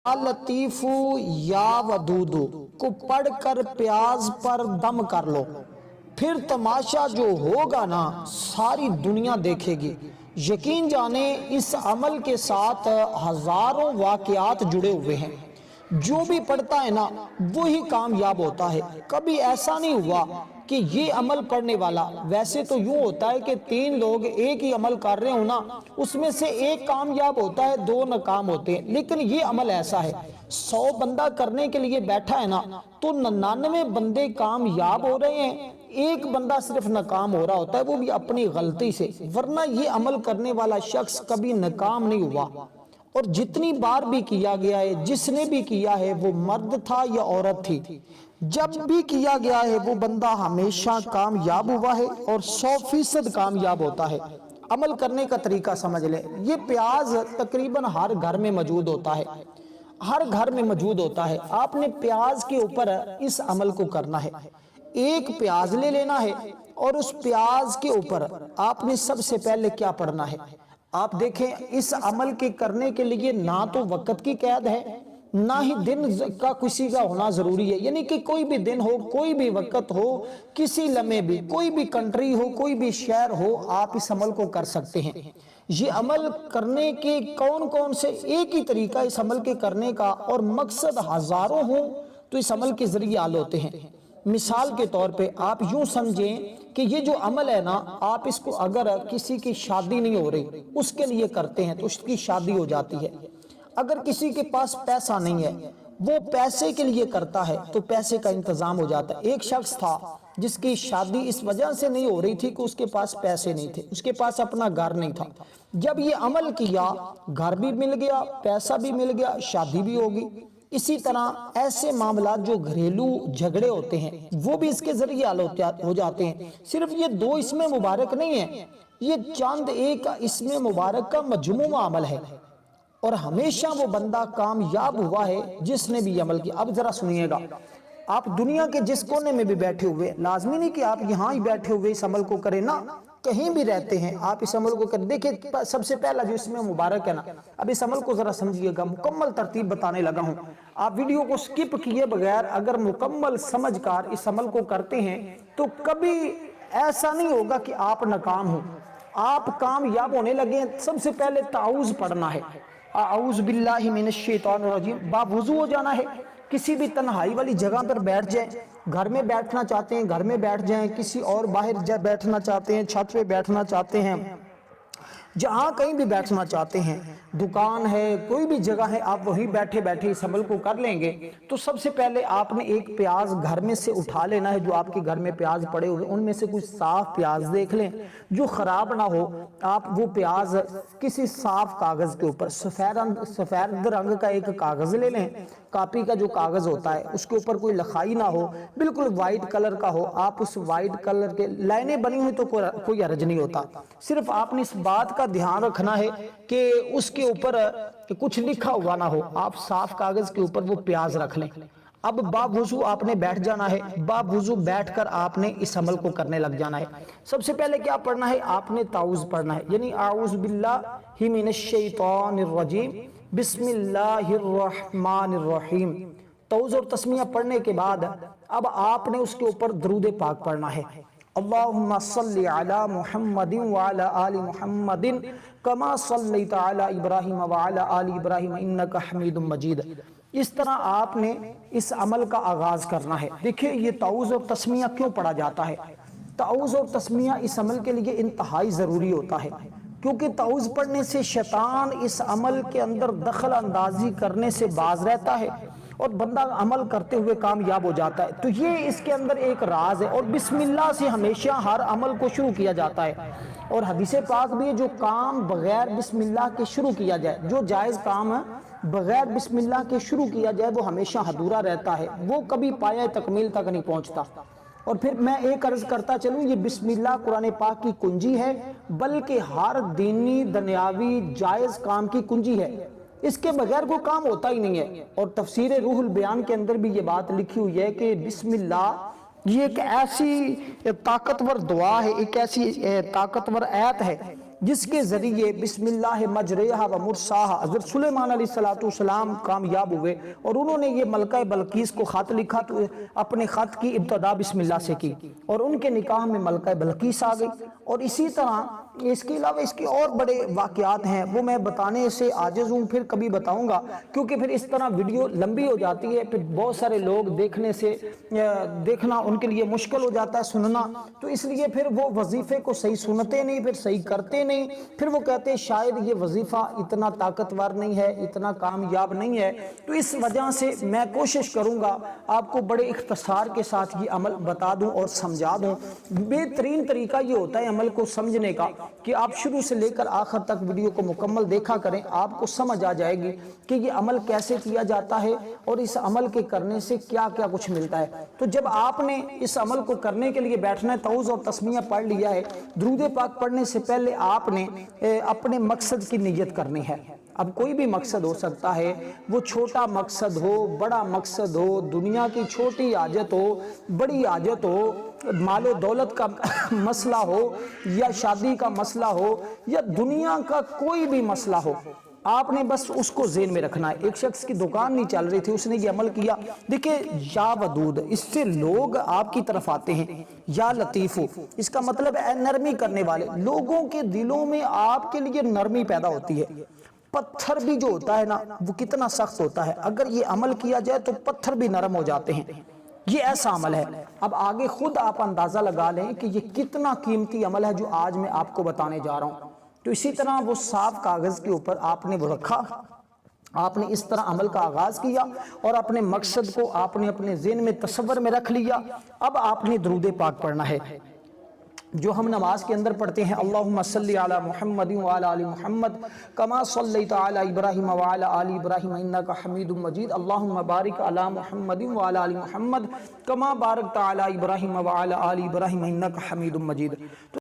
لطیفو یا ودودو کو پڑھ کر پیاز پر دم کر لو، پھر تماشا جو ہوگا نا ساری دنیا دیکھے گی۔ یقین جانے اس عمل کے ساتھ ہزاروں واقعات جڑے ہوئے ہیں۔ جو بھی پڑھتا ہے نا وہی کامیاب ہوتا ہے۔ کبھی ایسا نہیں ہوا کہ یہ عمل پڑھنے والا، ویسے تو یوں ہوتا ہے کہ 3 لوگ ایک ہی عمل کر رہے ہوں نا، اس میں سے ایک کامیاب ہوتا ہے 2 ناکام ہوتے ہیں، لیکن یہ عمل ایسا ہے 100 بندہ کرنے کے لیے بیٹھا ہے نا تو 99 بندے کامیاب ہو رہے ہیں، ایک بندہ صرف ناکام ہو رہا ہوتا ہے، وہ بھی اپنی غلطی سے، ورنہ یہ عمل کرنے والا شخص کبھی ناکام نہیں ہوا۔ اور جتنی بار بھی کیا گیا ہے، جس نے بھی کیا ہے وہ مرد تھا یا عورت تھی، جب بھی کیا گیا ہے وہ بندہ ہمیشہ کامیاب ہوا ہے اور 100% کامیاب ہوتا ہے۔ عمل کرنے کا طریقہ سمجھ لیں، یہ پیاز تقریباً ہر گھر میں موجود ہوتا ہے، ہر گھر میں موجود ہوتا ہے۔ آپ نے پیاز کے اوپر اس عمل کو کرنا ہے۔ ایک پیاز لے لینا ہے اور اس پیاز کے اوپر آپ نے سب سے پہلے کیا پڑھنا ہے؟ آپ دیکھیں اس عمل کے کرنے کے لیے نہ تو وقت کی قید ہے، نہ ہی دن کا کسی کا ہونا ضروری ہے، یعنی کہ کوئی بھی دن ہو، کوئی بھی وقت ہو، کسی لمحے بھی، کوئی بھی کنٹری ہو، کوئی بھی شہر ہو، آپ اس عمل کو کر سکتے ہیں۔ یہ عمل کرنے کے کون سے ایک ہی طریقہ اس عمل کے کرنے کا، اور مقصد ہزاروں ہوں تو اس عمل کے ذریعے حل ہوتے ہیں۔ مثال کے طور پہ آپ یوں سمجھیں کہ یہ جو عمل ہے نا، آپ اس کو اگر کسی کی شادی نہیں ہو رہی اس کے لیے کرتے ہیں تو اس کی شادی ہو جاتی ہے۔ اگر کسی کے پاس پیسہ نہیں ہے، وہ پیسے کے لیے کرتا ہے تو پیسے کا انتظام ہو جاتا ہے۔ ایک شخص تھا جس کی شادی اس وجہ سے نہیں ہو رہی تھی کہ اس کے پاس پیسے نہیں تھے، اس کے پاس اپنا گھر نہیں تھا۔ جب یہ عمل کیا، گھر بھی مل گیا، پیسہ بھی مل گیا، شادی بھی ہوگی۔ اسی طرح ایسے معاملات جو گھریلو جھگڑے ہوتے ہیں وہ بھی اس کے ذریعے حل ہو جاتے ہیں۔ صرف یہ 2 اسم مبارک نہیں ہیں، یہ چند ایک اسم مبارک کا مجموعہ عمل ہے، اور ہمیشہ وہ بندہ کامیاب ہوا ہے جس نے بھی عمل کیا۔ اب ذرا سنیے گا، آپ دنیا کے جس کونے میں بھی بیٹھے ہوئے، لازمی نہیں کہ آپ یہاں ہی بیٹھے ہوئے اس عمل کو کریں نا، کہیں بھی رہتے ہیں آپ اس عمل کو کریں۔ دیکھیں سب سے پہلا جو اس میں مبارک ہے نا، اب اس عمل کو ذرا سمجھیے گا، مکمل ترتیب بتانے لگا ہوں۔ آپ ویڈیو کو سکپ کیے بغیر اگر مکمل سمجھ کر اس عمل کو کرتے ہیں تو کبھی ایسا نہیں ہوگا کہ آپ ناکام ہوں، آپ کامیاب ہونے لگے ہیں۔ سب سے پہلے تعوذ پڑھنا ہے، اعوذ باللہ من الشیطان الرجیم، باوضو ہو جانا ہے، کسی بھی تنہائی والی جگہ پر بیٹھ جائیں، گھر میں بیٹھنا چاہتے ہیں گھر میں بیٹھ جائیں، کسی اور باہر بیٹھنا چاہتے ہیں چھت پہ بیٹھنا چاہتے ہیں، جہاں کہیں بھی بیٹھنا چاہتے ہیں، دکان ہے، کوئی بھی جگہ ہے، آپ وہیں بیٹھے بیٹھے اس عمل کو کر لیں گے۔ تو سب سے پہلے آپ نے ایک پیاز گھر میں سے اٹھا لینا ہے، جو آپ کے گھر میں پیاز پڑے ہوئے ان میں سے کچھ صاف پیاز دیکھ لیں جو خراب نہ ہو۔ آپ وہ پیاز کسی صاف کاغذ کے اوپر، سفید رنگ کا ایک کاغذ لے لیں، کاپی کا جو کاغذ ہوتا ہے اس کے اوپر کوئی لکھائی نہ ہو، بالکل وائٹ کلر کا ہو۔ آپ اس وائٹ کلر کے لائنیں بنی ہوئی تو کوئی حرج نہیں ہوتا، صرف آپ نے اس بات کا دھیان رکھنا ہے کہ اس کے اوپر کچھ لکھا ہوا نہ ہو۔ آپ صاف کاغذ کے اوپر وہ پیاز رکھ لیں۔ اب باوضو آپ نے بیٹھ جانا ہے، باوضو بیٹھ کر آپ نے اس عمل کو کرنے لگ جانا ہے۔ سب سے پہلے کیا پڑھنا ہے؟ آپ نے تعوذ پڑھنا ہے، یعنی اعوذ باللہ من الشیطان الرجیم بسم اللہ الرحمن الرحیم۔ تعوذ اور تسمیہ پڑھنے کے بعد اب آپ نے اس کے اوپر درود پاک پڑھنا ہے۔ اللہم صلی علی محمد وعلی آل محمد کما صلیت علی ابراہیم وعلی آل ابراہیم انک حمید مجید۔ اس طرح آپ نے اس عمل کا آغاز کرنا ہے۔ دیکھیں یہ تعوذ اور تسمیہ کیوں پڑھا جاتا ہے؟ تعوذ اور تسمیہ اس عمل کے لیے انتہائی ضروری ہوتا ہے، کیونکہ تعوذ پڑھنے سے شیطان اس عمل کے اندر دخل اندازی کرنے سے باز رہتا ہے اور بندہ عمل کرتے ہوئے کامیاب ہو جاتا ہے۔ تو یہ اس کے اندر ایک راز ہے، اور بسم اللہ سے ہمیشہ ہر عمل کو شروع کیا جاتا ہے، اور حدیث پاک بھی جو کام بغیر بسم اللہ کے شروع کیا جائے، جو جائز کام بغیر بسم اللہ کے شروع کیا جائے وہ ہمیشہ ادھورا رہتا ہے، وہ کبھی پایہ تکمیل تک نہیں پہنچتا۔ اور پھر میں ایک عرض کرتا چلوں، یہ بسم اللہ قرآن پاک کی کنجی ہے، بلکہ ہر دینی دنیاوی جائز کام کی کنجی ہے، اس کے بغیر کوئی کام ہوتا ہی نہیں ہے۔ اور تفسیر روح البیان کے اندر بھی یہ بات لکھی ہوئی ہے کہ بسم اللہ یہ ایک ایسی طاقتور دعا ہے، ایک ایسی طاقتور آیت ہے جس کے ذریعے بسم اللہ مجریہا و مرساہا حضرت سلیمان علیہ السلام کامیاب ہوئے، اور انہوں نے یہ ملکہ بلقیس کو خط لکھا تو اپنے خط کی ابتدا بسم اللہ سے کی، اور ان کے نکاح میں ملکہ بلقیس آ گئی۔ اور اسی طرح اس کے علاوہ اس کے اور بڑے واقعات ہیں، وہ میں بتانے سے عاجز ہوں، پھر کبھی بتاؤں گا، کیونکہ پھر اس طرح ویڈیو لمبی ہو جاتی ہے، پھر بہت سارے لوگ دیکھنا ان کے لیے مشکل ہو جاتا ہے سننا، تو اس لیے پھر وہ وظیفے کو صحیح سنتے نہیں، پھر صحیح کرتے نہیں، پھر وہ کہتے ہیں شاید یہ وظیفہ اتنا طاقتور نہیں ہے، اتنا کامیاب نہیں ہے۔ تو اس وجہ سے میں کوشش کروں گا آپ کو بڑے اختصار کے ساتھ یہ عمل بتا دوں اور سمجھا دوں۔ بہترین طریقہ یہ ہوتا ہے عمل کو سمجھنے کا کہ آپ شروع سے لے کر آخر تک ویڈیو کو مکمل دیکھا کریں، آپ کو سمجھ آ جائے گی کہ یہ عمل کیسے کیا جاتا ہے اور اس عمل کے کرنے سے کیا کیا کچھ ملتا ہے۔ تو جب آپ نے اس عمل کو کرنے کے لیے بیٹھنا ہے، تعوذ اور تسمیہ پڑھ لیا ہے، درود پاک پڑھنے سے پہلے آپ نے اپنے مقصد کی نیت کرنی ہے۔ اب کوئی بھی مقصد ہو سکتا ہے، وہ چھوٹا مقصد ہو، بڑا مقصد ہو، دنیا کی چھوٹی حاجت ہو، بڑی حاجت ہو، مال و دولت کا مسئلہ ہو، یا شادی کا مسئلہ ہو، یا دنیا کا کوئی بھی مسئلہ ہو، آپ نے بس اس کو ذہن میں رکھنا ہے۔ ایک شخص کی دکان نہیں چل رہی تھی، اس نے یہ عمل کیا، دیکھیں یا ودود، اس سے لوگ آپ کی طرف آتے ہیں۔ یا لطیفو، اس کا مطلب ہے نرمی کرنے والے، لوگوں کے دلوں میں آپ کے لیے نرمی پیدا ہوتی ہے۔ پتھر بھی جو ہوتا ہے نا، وہ کتنا سخت ہوتا ہے، اگر یہ عمل کیا جائے تو پتھر بھی نرم ہو جاتے ہیں۔ یہ ایسا عمل ہے۔ اب آگے خود آپ اندازہ لگا لیں کہ یہ کتنا قیمتی عمل ہے جو آج میں آپ کو بتانے جا رہا ہوں۔ تو اسی طرح وہ صاف کاغذ کے اوپر آپ نے وہ رکھا، آپ نے اس طرح عمل کا آغاز کیا، اور اپنے مقصد کو آپ نے اپنے ذہن میں تصور میں رکھ لیا۔ اب آپ نے درود پاک پڑھنا ہے جو ہم نماز کے اندر پڑھتے ہیں، اللہم صلی علی محمد وعلی آل محمد کما صلیت علی ابراہیم وعلی آل ابراہیم انک حمید مجید، اللہم بارک علی محمد وعلی آل محمد کما بارکت علی ابراہیم وعلی آل ابراہیم انک حمید مجید۔